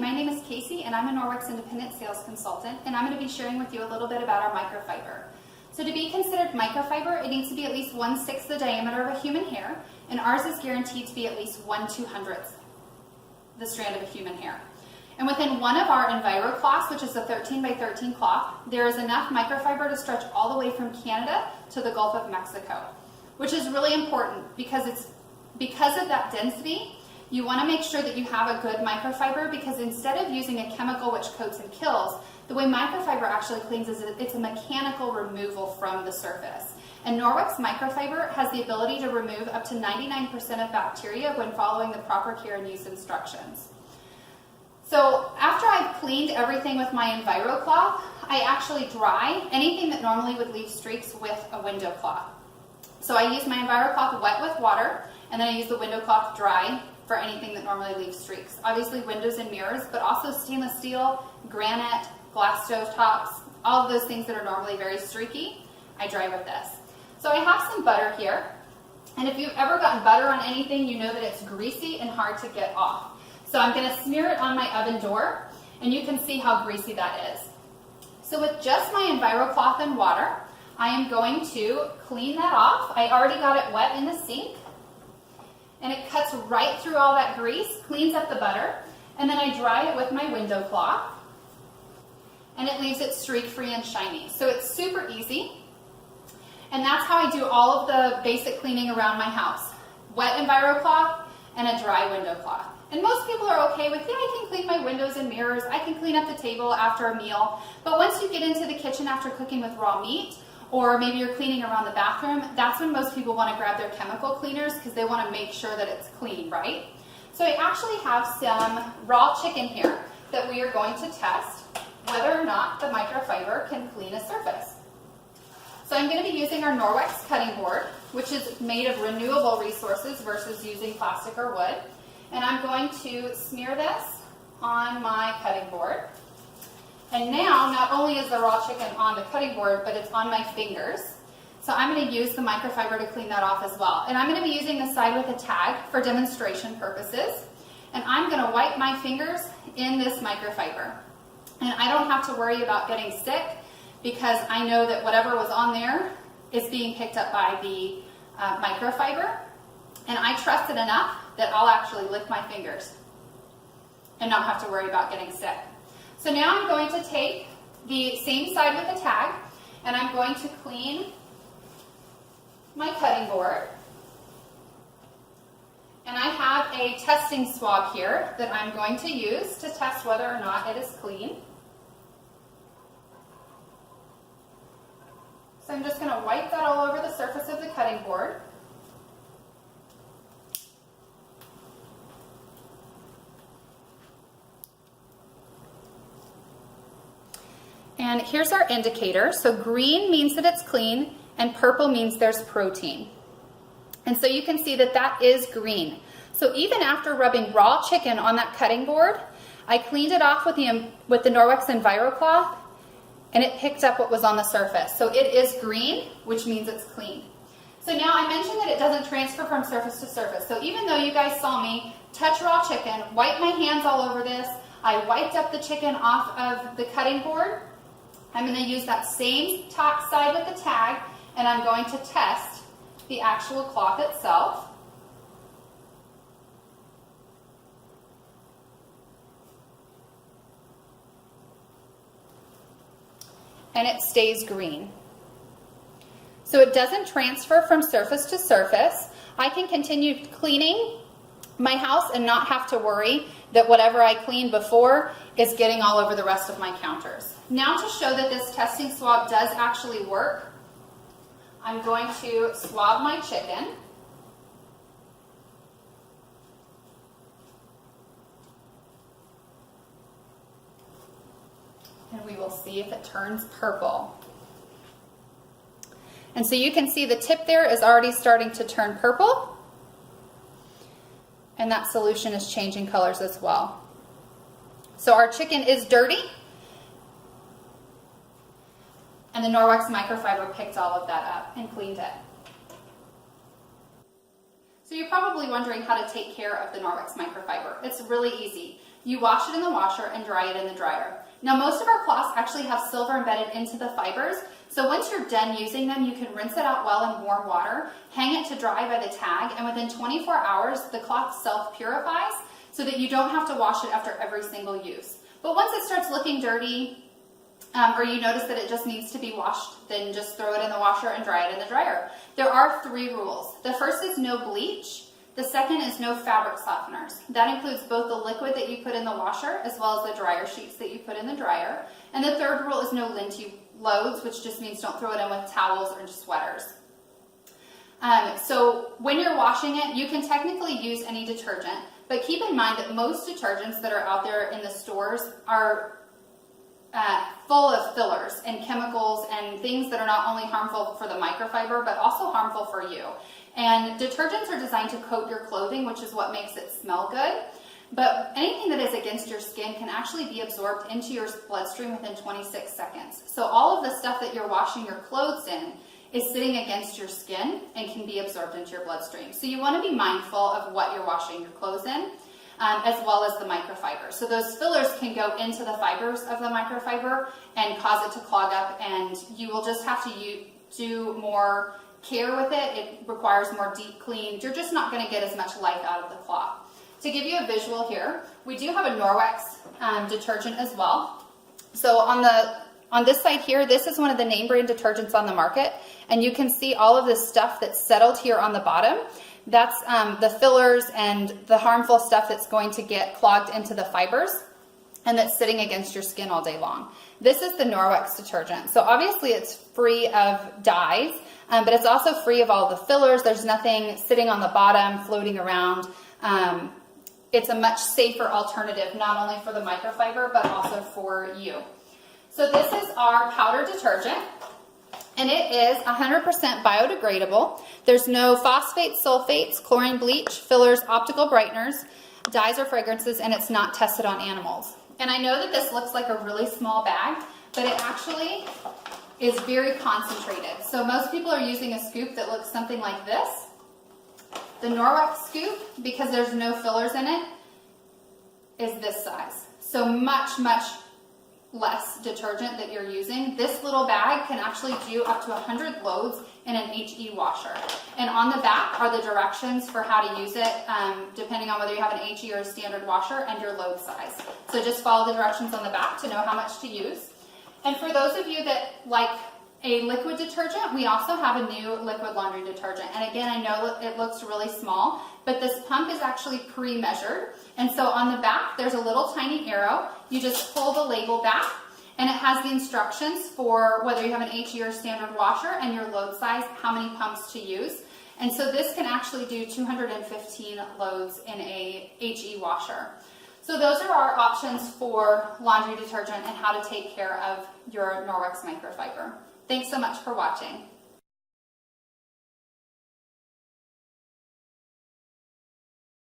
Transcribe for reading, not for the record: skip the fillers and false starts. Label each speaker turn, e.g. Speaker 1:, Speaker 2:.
Speaker 1: my name is Casey and I'm a Norwex independent sales consultant, and I'm going to be sharing with you a little bit about our microfiber. So to be considered microfiber, it needs to be at least 1/6 the diameter of a human hair, and ours is guaranteed to be at least 1/200th the strand of a human hair. And within one of our EnviroCloths, which is a 13 by 13 cloth, there is enough microfiber to stretch all the way from Canada to the Gulf of Mexico, which is really important because of that density. You want to make sure that you have a good microfiber, because instead of using a chemical which coats and kills, the way microfiber actually cleans is it's a mechanical removal from the surface. And Norwex microfiber has the ability to remove up to 99% of bacteria when following the proper care and use instructions. So after I've cleaned everything with my EnviroCloth, I actually dry anything that normally would leave streaks with a window cloth. So I use my EnviroCloth wet with water, and then I use the window cloth dry for anything that normally leaves streaks. Obviously windows and mirrors, but also stainless steel, granite, glass stove tops, all of those things that are normally very streaky, I dry with this. So I have some butter here, and if you've ever gotten butter on anything, you know that it's greasy and hard to get off. So I'm going to smear it on my oven door, and you can see how greasy that is. So with just my EnviroCloth and water, I am going to clean that off. I already got it wet in the sink, and it cuts right through all that grease, cleans up the butter, and then I dry it with my window cloth, and it leaves it streak-free and shiny. So it's super easy, and that's how I do all of the basic cleaning around my house. Wet EnviroCloth and a dry window cloth. And most people are okay with, yeah, I can clean my windows and mirrors, I can clean up the table after a meal, but once you get into the kitchen after cooking with raw meat, or maybe you're cleaning around the bathroom, that's when most people want to grab their chemical cleaners because they want to make sure that it's clean, right? So I actually have some raw chicken here that we are going to test whether or not the microfiber can clean a surface. So I'm going to be using our Norwex cutting board, which is made of renewable resources versus using plastic or wood. And I'm going to smear this on my cutting board. And now, not only is the raw chicken on the cutting board, but it's on my fingers. So I'm going to use the microfiber to clean that off as well. And I'm going to be using the side with a tag for demonstration purposes. And I'm going to wipe my fingers in this microfiber. And I don't have to worry about getting sick because I know that whatever was on there is being picked up by the microfiber. And I trust it enough that I'll actually lick my fingers and not have to worry about getting sick. So now I'm going to take the same side with the tag, and I'm going to clean my cutting board. And I have a testing swab here that I'm going to use to test whether or not it is clean. So I'm just going to wipe that all over the surface of the cutting board. And here's our indicator. So green means that it's clean, and purple means there's protein. And so you can see that that is green. So even after rubbing raw chicken on that cutting board, I cleaned it off with the Norwex EnviroCloth, and it picked up what was on the surface. So it is green, which means it's clean. So now I mentioned that it doesn't transfer from surface to surface. So even though you guys saw me touch raw chicken, wipe my hands all over this, I wiped up the chicken off of the cutting board, I'm going to use that same top side with the tag, and I'm going to test the actual cloth itself. And it stays green. So it doesn't transfer from surface to surface. I can continue cleaning my house and not have to worry that whatever I cleaned before is getting all over the rest of my counters. Now, to show that this testing swab does actually work, I'm going to swab my chicken. And we will see if it turns purple. And so you can see the tip there is already starting to turn purple. And that solution is changing colors as well. So our chicken is dirty, and the Norwex microfiber picked all of that up and cleaned it. So you're probably wondering how to take care of the Norwex microfiber. It's really easy. You wash it in the washer and dry it in the dryer. Now most of our cloths actually have silver embedded into the fibers, so once you're done using them, you can rinse it out well in warm water, hang it to dry by the tag, and within 24 hours, the cloth self-purifies so that you don't have to wash it after every single use. But once it starts looking dirty, or you notice that it just needs to be washed, then just throw it in the washer and dry it in the dryer. There are 3 rules. The first is no bleach. The second is no fabric softeners. That includes both the liquid that you put in the washer as well as the dryer sheets that you put in the dryer. And the third rule is no linty loads, which just means don't throw it in with towels or just sweaters. So when you're washing it, you can technically use any detergent, but keep in mind that most detergents that are out there in the stores are full of fillers and chemicals and things that are not only harmful for the microfiber, but also harmful for you. And detergents are designed to coat your clothing, which is what makes it smell good. But anything that is against your skin can actually be absorbed into your bloodstream within 26 seconds. So all of the stuff that you're washing your clothes in is sitting against your skin and can be absorbed into your bloodstream. So you want to be mindful of what you're washing your clothes in, as well as the microfiber. So those fillers can go into the fibers of the microfiber and cause it to clog up, and you will just have to do more care with it. It requires more deep cleans. You're just not going to get as much life out of the cloth. To give you a visual here, we do have a Norwex detergent as well. So on this side here, this is one of the name brand detergents on the market, and you can see all of this stuff that's settled here on the bottom. That's the fillers and the harmful stuff that's going to get clogged into the fibers and that's sitting against your skin all day long. This is the Norwex detergent. So obviously it's free of dyes, but it's also free of all the fillers. There's nothing sitting on the bottom floating around. It's a much safer alternative, not only for the microfiber, but also for you. So this is our powder detergent, and it is 100% biodegradable. There's no phosphates, sulfates, chlorine bleach, fillers, optical brighteners, dyes, or fragrances, and it's not tested on animals. And I know that this looks like a really small bag, but it actually is very concentrated. So most people are using a scoop that looks something like this. The Norwex scoop, because there's no fillers in it, is this size. So much, much less detergent that you're using. This little bag can actually do up to 100 loads in an HE washer. And on the back are the directions for how to use it, depending on whether you have an HE or a standard washer, and your load size. So just follow the directions on the back to know how much to use. And for those of you that like a liquid detergent, we also have a new liquid laundry detergent. And again, I know it looks really small, but this pump is actually pre-measured. And so on the back, there's a little tiny arrow. You just pull the label back, and it has the instructions for whether you have an HE or standard washer and your load size, how many pumps to use. And so this can actually do 215 loads in a HE washer. So those are our options for laundry detergent and how to take care of your Norwex microfiber. Thanks so much for watching.